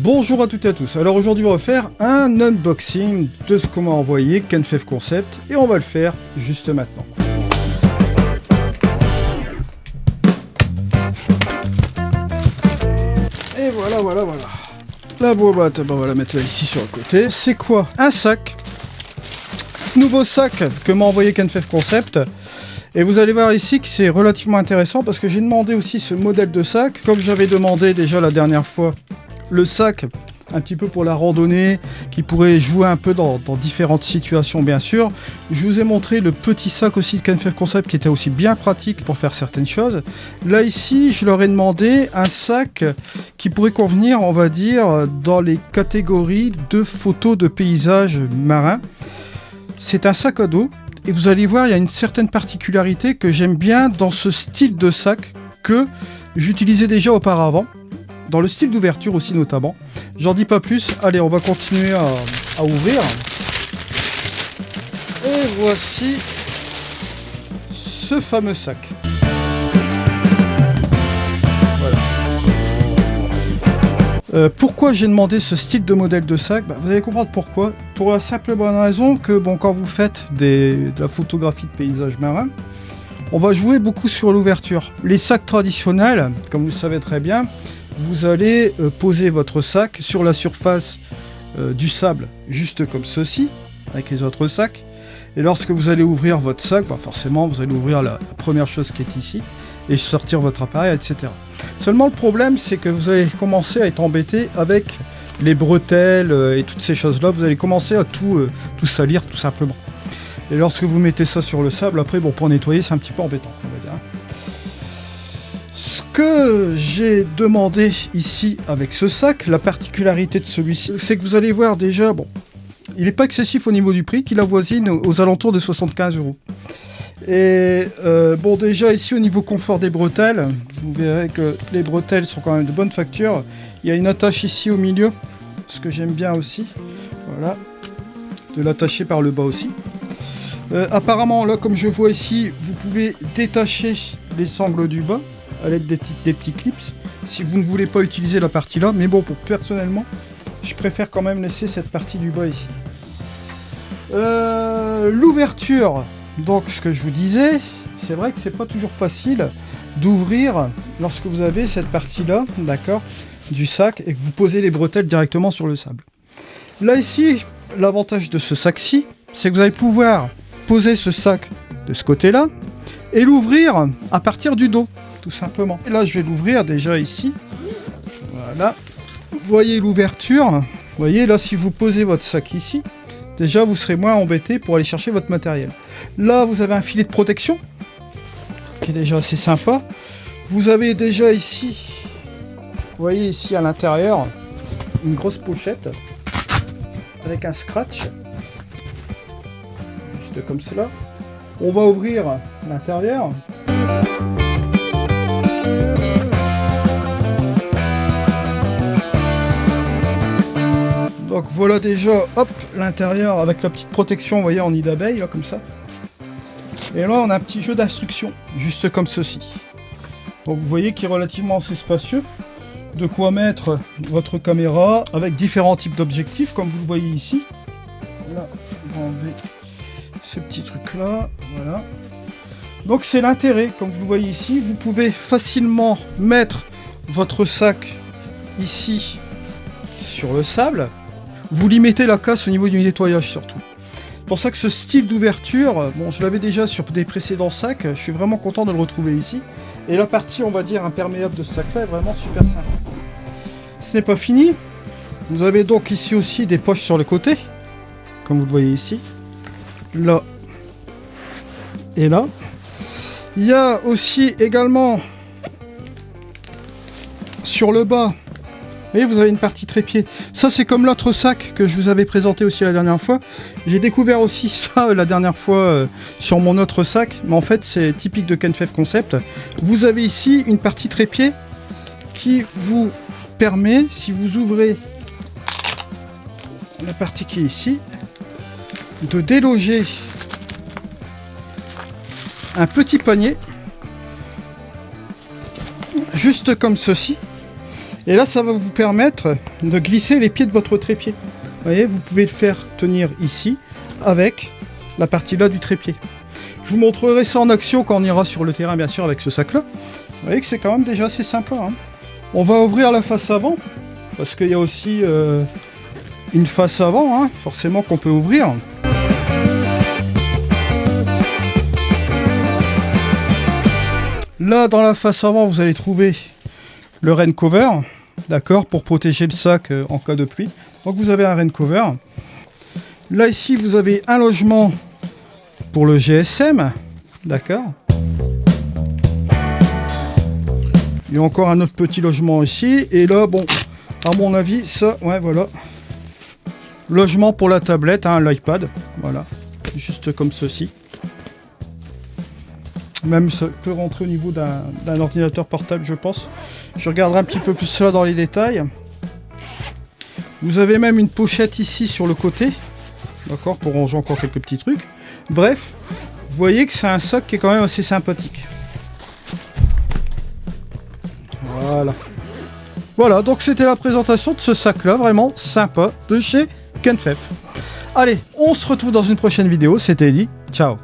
Bonjour à toutes et à tous. Alors aujourd'hui on va faire un unboxing de ce qu'on m'a envoyé Kenfeff Concept et on va le faire juste maintenant. Et voilà. La boîte, on va la mettre là ici sur le côté. C'est quoi? Un sac. Nouveau sac que m'a envoyé Kenfeff Concept. Et vous allez voir ici que c'est relativement intéressant parce que j'ai demandé aussi ce modèle de sac. Comme j'avais demandé déjà la dernière fois, le sac un petit peu pour la randonnée, qui pourrait jouer un peu dans différentes situations bien sûr. Je vous ai montré le petit sac aussi de Kenfeff Concept qui était aussi bien pratique pour faire certaines choses. Là ici, je leur ai demandé un sac qui pourrait convenir, on va dire, dans les catégories de photos de paysages marins. C'est un sac à dos. Et vous allez voir, il y a une certaine particularité que j'aime bien dans ce style de sac que j'utilisais déjà auparavant. Dans le style d'ouverture aussi notamment. J'en dis pas plus. Allez, on va continuer à ouvrir. Et voici ce fameux sac. Voilà. Pourquoi j'ai demandé ce style de modèle de sac? Vous allez comprendre pourquoi. Pour la simple bonne raison que quand vous faites de la photographie de paysages marins, on va jouer beaucoup sur l'ouverture. Les sacs traditionnels, comme vous le savez très bien, vous allez poser votre sac sur la surface du sable, juste comme ceci, avec les autres sacs. Et lorsque vous allez ouvrir votre sac, forcément vous allez ouvrir la première chose qui est ici, et sortir votre appareil, etc. Seulement le problème, c'est que vous allez commencer à être embêté avec les bretelles et toutes ces choses-là. Vous allez commencer à tout salir, tout simplement. Et lorsque vous mettez ça sur le sable, après, pour nettoyer, c'est un petit peu embêtant, on va dire. Ce que j'ai demandé ici avec ce sac, la particularité de celui-ci, c'est que vous allez voir déjà, il n'est pas excessif au niveau du prix, qu'il avoisine aux alentours de 75 €. Et déjà ici au niveau confort des bretelles, vous verrez que les bretelles sont quand même de bonne facture. Il y a une attache ici au milieu, ce que j'aime bien aussi, voilà, de l'attacher par le bas aussi. Apparemment là, comme je vois ici, vous pouvez détacher les sangles du bas à l'aide des petits clips, si vous ne voulez pas utiliser la partie là, mais personnellement, je préfère quand même laisser cette partie du bas ici. L'ouverture, donc ce que je vous disais, c'est vrai que c'est pas toujours facile d'ouvrir lorsque vous avez cette partie là, d'accord, du sac, et que vous posez les bretelles directement sur le sable. Là ici, l'avantage de ce sac-ci, c'est que vous allez pouvoir poser ce sac de ce côté-là, et l'ouvrir à partir du dos. Tout simplement. Et là, je vais l'ouvrir déjà ici. Voilà. Vous voyez l'ouverture. Vous voyez là, si vous posez votre sac ici, déjà vous serez moins embêté pour aller chercher votre matériel. Là, vous avez un filet de protection qui est déjà assez sympa. Vous avez déjà ici, vous voyez ici à l'intérieur, une grosse pochette avec un scratch. Juste comme cela. On va ouvrir l'intérieur. Donc voilà déjà, hop, l'intérieur avec la petite protection, vous voyez, en nid d'abeille, là, comme ça. Et là, on a un petit jeu d'instructions, juste comme ceci. Donc vous voyez qu'il est relativement assez spacieux. De quoi mettre votre caméra avec différents types d'objectifs, comme vous le voyez ici. Là, on va enlever ce petit truc-là, voilà. Donc c'est l'intérêt, comme vous le voyez ici, vous pouvez facilement mettre votre sac ici sur le sable. Vous limitez la casse au niveau du nettoyage surtout. C'est pour ça que ce style d'ouverture, je l'avais déjà sur des précédents sacs, je suis vraiment content de le retrouver ici. Et la partie, on va dire, imperméable de ce sac-là est vraiment super sympa. Ce n'est pas fini. Vous avez donc ici aussi des poches sur le côté, comme vous le voyez ici. Là et là. Il y a aussi également sur le bas, et vous avez une partie trépied. Ça, c'est comme l'autre sac que je vous avais présenté aussi la dernière fois. J'ai découvert aussi ça la dernière fois sur mon autre sac. Mais en fait, c'est typique de Kenfeff Concept. Vous avez ici une partie trépied qui vous permet, si vous ouvrez la partie qui est ici, de déloger un petit panier, juste comme ceci. Et là, ça va vous permettre de glisser les pieds de votre trépied. Vous voyez, vous pouvez le faire tenir ici avec la partie là du trépied. Je vous montrerai ça en action quand on ira sur le terrain, bien sûr, avec ce sac-là. Vous voyez que c'est quand même déjà assez sympa, hein. On va ouvrir la face avant, parce qu'il y a aussi une face avant, hein, forcément, qu'on peut ouvrir. Là, dans la face avant, vous allez trouver le rain cover, d'accord, pour protéger le sac en cas de pluie. Donc vous avez un rain cover. Là, ici, vous avez un logement pour le GSM, d'accord. Il y a encore un autre petit logement ici. Et là, bon, à mon avis, ça, ouais, voilà. Logement pour la tablette, hein, l'iPad, voilà, juste comme ceci. Même ça peut rentrer au niveau d'un ordinateur portable, je pense. Je regarderai un petit peu plus cela dans les détails. Vous avez même une pochette ici sur le côté, d'accord, pour ranger encore quelques petits trucs. Bref, vous voyez que c'est un sac qui est quand même assez sympathique. Voilà. Voilà, donc c'était la présentation de ce sac-là, vraiment sympa, de chez Kenfef. Allez, on se retrouve dans une prochaine vidéo, c'était Eddy, ciao.